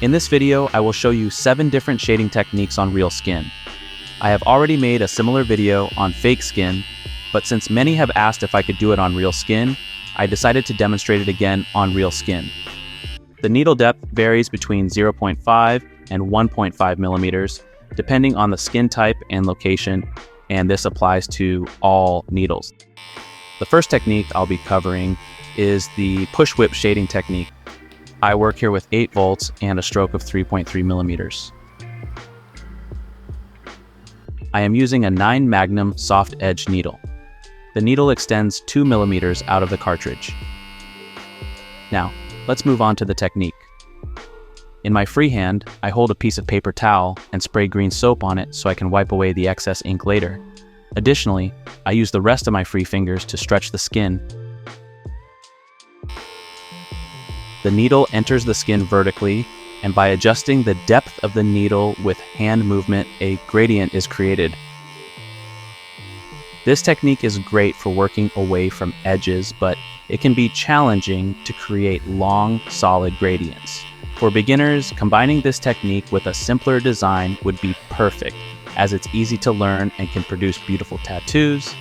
In this video, I will show you 7 different shading techniques on real skin. I have already made a similar video on fake skin, but since many have asked if I could do it on real skin, I decided to demonstrate it again on real skin. The needle depth varies between 0.5 and 1.5 millimeters, depending on the skin type and location, and this applies to all needles. The first technique I'll be covering is the push whip shading technique. I work here with 8 volts and a stroke of 3.3 millimeters. I am using a 9 Magnum soft edge needle. The needle extends 2 millimeters out of the cartridge. Now, let's move on to the technique. In my free hand, I hold a piece of paper towel and spray green soap on it so I can wipe away the excess ink later. Additionally, I use the rest of my free fingers to stretch the skin. The needle enters the skin vertically, and by adjusting the depth of the needle with hand movement, a gradient is created. This technique is great for working away from edges, but it can be challenging to create long, solid gradients. For beginners, combining this technique with a simpler design would be perfect, as it's easy to learn and can produce beautiful tattoos.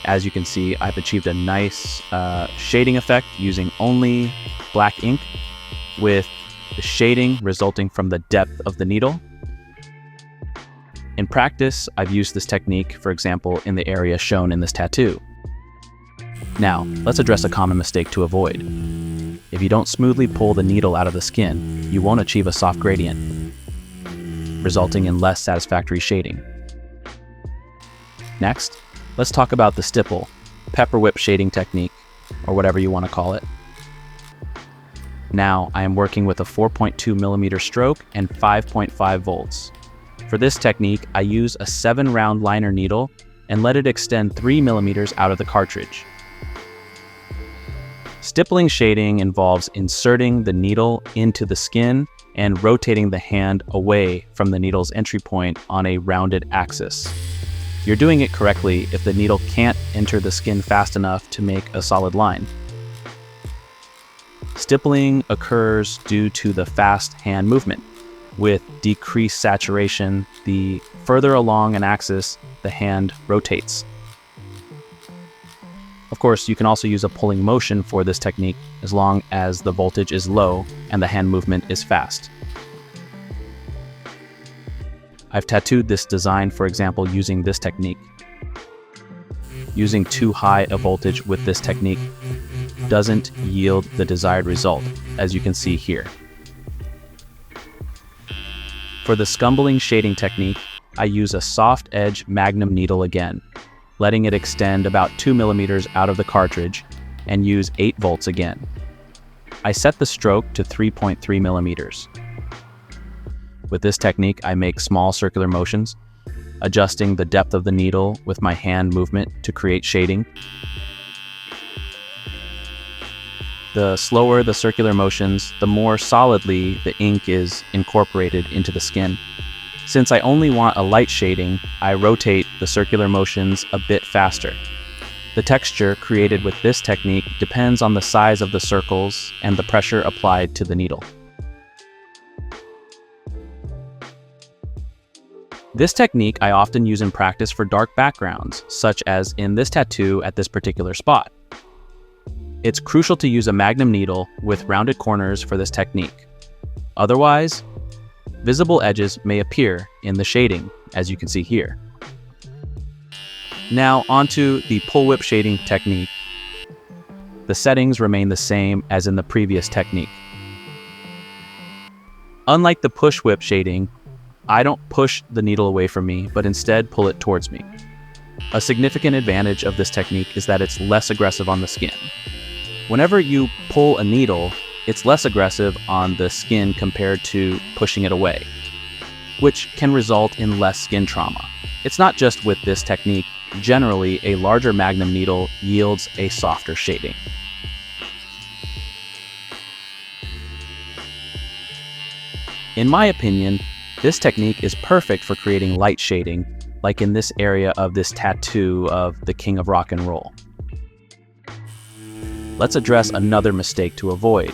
As you can see, I've achieved a nice shading effect using only black ink, with the shading resulting from the depth of the needle. In practice, I've used this technique, for example, in the area shown in this tattoo. Now, let's address a common mistake to avoid. If you don't smoothly pull the needle out of the skin, you won't achieve a soft gradient, resulting in less satisfactory shading. Next, let's talk about the stipple, pepper whip shading technique, or whatever you want to call it. Now, I am working with a 4.2 millimeter stroke and 5.5 volts. For this technique, I use a 7-round liner needle and let it extend 3 millimeters out of the cartridge. Stippling shading involves inserting the needle into the skin and rotating the hand away from the needle's entry point on a rounded axis. You're doing it correctly if the needle can't enter the skin fast enough to make a solid line. Stippling occurs due to the fast hand movement. With decreased saturation, the further along an axis the hand rotates. Of course, you can also use a pulling motion for this technique as long as the voltage is low and the hand movement is fast. I've tattooed this design, for example, using this technique. Using too high a voltage with this technique doesn't yield the desired result, as you can see here. For the scumbling shading technique, I use a soft edge Magnum needle again, letting it extend about 2 millimeters out of the cartridge, and use 8 volts again. I set the stroke to 3.3 millimeters. With this technique, I make small circular motions, adjusting the depth of the needle with my hand movement to create shading. The slower the circular motions, the more solidly the ink is incorporated into the skin. Since I only want a light shading, I rotate the circular motions a bit faster. The texture created with this technique depends on the size of the circles and the pressure applied to the needle. This technique I often use in practice for dark backgrounds, such as in this tattoo at this particular spot. It's crucial to use a Magnum needle with rounded corners for this technique. Otherwise, visible edges may appear in the shading, as you can see here. Now onto the pull whip shading technique. The settings remain the same as in the previous technique. Unlike the push whip shading, I don't push the needle away from me, but instead pull it towards me. A significant advantage of this technique is that it's less aggressive on the skin. Whenever you pull a needle, it's less aggressive on the skin compared to pushing it away, which can result in less skin trauma. It's not just with this technique. Generally, a larger Magnum needle yields a softer shading. In my opinion, this technique is perfect for creating light shading, like in this area of this tattoo of the King of Rock and Roll. let's address another mistake to avoid.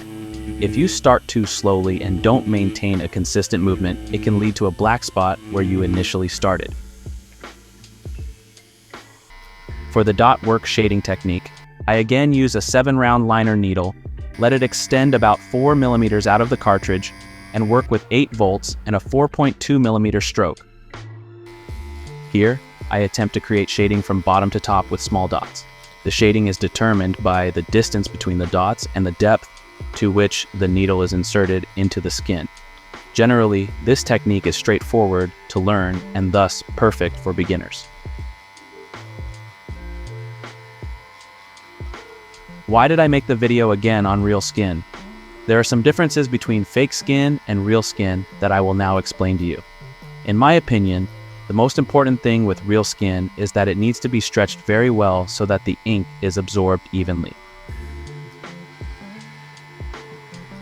If you start too slowly and don't maintain a consistent movement, it can lead to a black spot where you initially started. For the dot work shading technique, I again use a 7-round liner needle, let it extend about 4 millimeters out of the cartridge, and work with 8 volts and a 4.2 millimeter stroke. Here, I attempt to create shading from bottom to top with small dots. The shading is determined by the distance between the dots and the depth to which the needle is inserted into the skin. Generally, this technique is straightforward to learn and thus perfect for beginners. Why did I make the video again on real skin? There are some differences between fake skin and real skin that I will now explain to you. In my opinion, the most important thing with real skin is that it needs to be stretched very well so that the ink is absorbed evenly.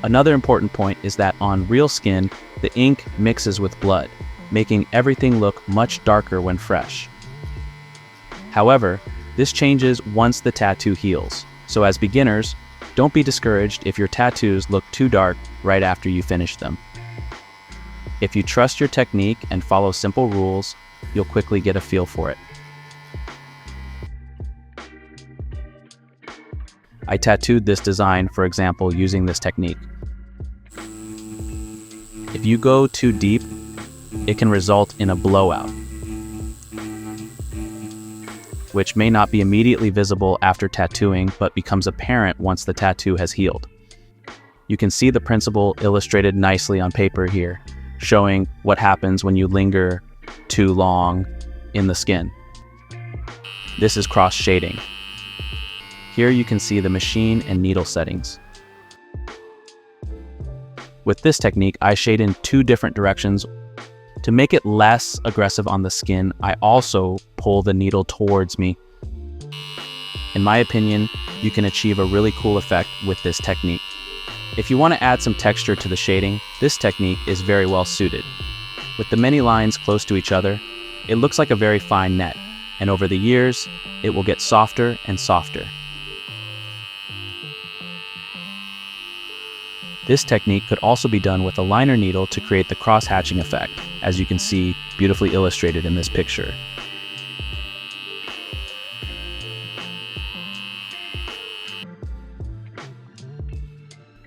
Another important point is that on real skin, the ink mixes with blood, making everything look much darker when fresh. However, this changes once the tattoo heals. So as beginners, don't be discouraged if your tattoos look too dark right after you finish them. If you trust your technique and follow simple rules, you'll quickly get a feel for it. I tattooed this design, for example, using this technique. If you go too deep, it can result in a blowout, which may not be immediately visible after tattooing, but becomes apparent once the tattoo has healed. You can see the principle illustrated nicely on paper here, showing what happens when you linger too long in the skin. This is cross shading. Here you can see the machine and needle settings. With this technique, I shade in 2 different directions. To make it less aggressive on the skin, I also pull the needle towards me. In my opinion, you can achieve a really cool effect with this technique. If you want to add some texture to the shading, this technique is very well suited. With the many lines close to each other, it looks like a very fine net, and over the years, it will get softer and softer. This technique could also be done with a liner needle to create the cross-hatching effect, as you can see beautifully illustrated in this picture.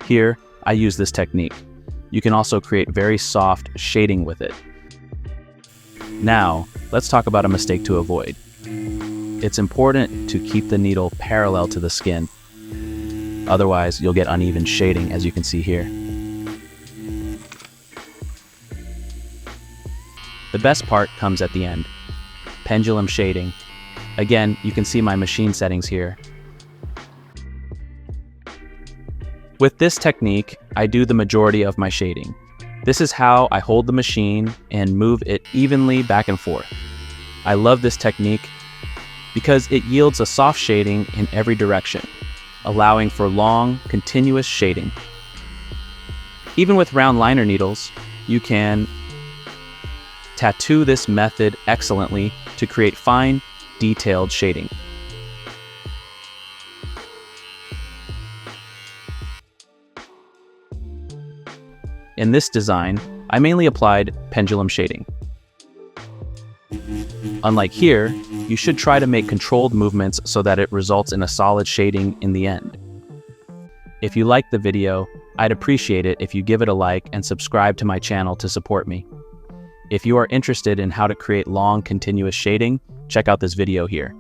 Here, I use this technique. You can also create very soft shading with it. Now, let's talk about a mistake to avoid. It's important to keep the needle parallel to the skin. Otherwise, you'll get uneven shading, as you can see here. The best part comes at the end. Pendulum shading. Again, you can see my machine settings here. With this technique, I do the majority of my shading. This is how I hold the machine and move it evenly back and forth. I love this technique because it yields a soft shading in every direction, allowing for long, continuous shading. Even with round liner needles, you can tattoo this method excellently to create fine, detailed shading. In this design, I mainly applied pendulum shading. Unlike here, you should try to make controlled movements so that it results in a solid shading in the end. If you liked the video, I'd appreciate it if you give it a like and subscribe to my channel to support me. If you are interested in how to create long, continuous shading, check out this video here.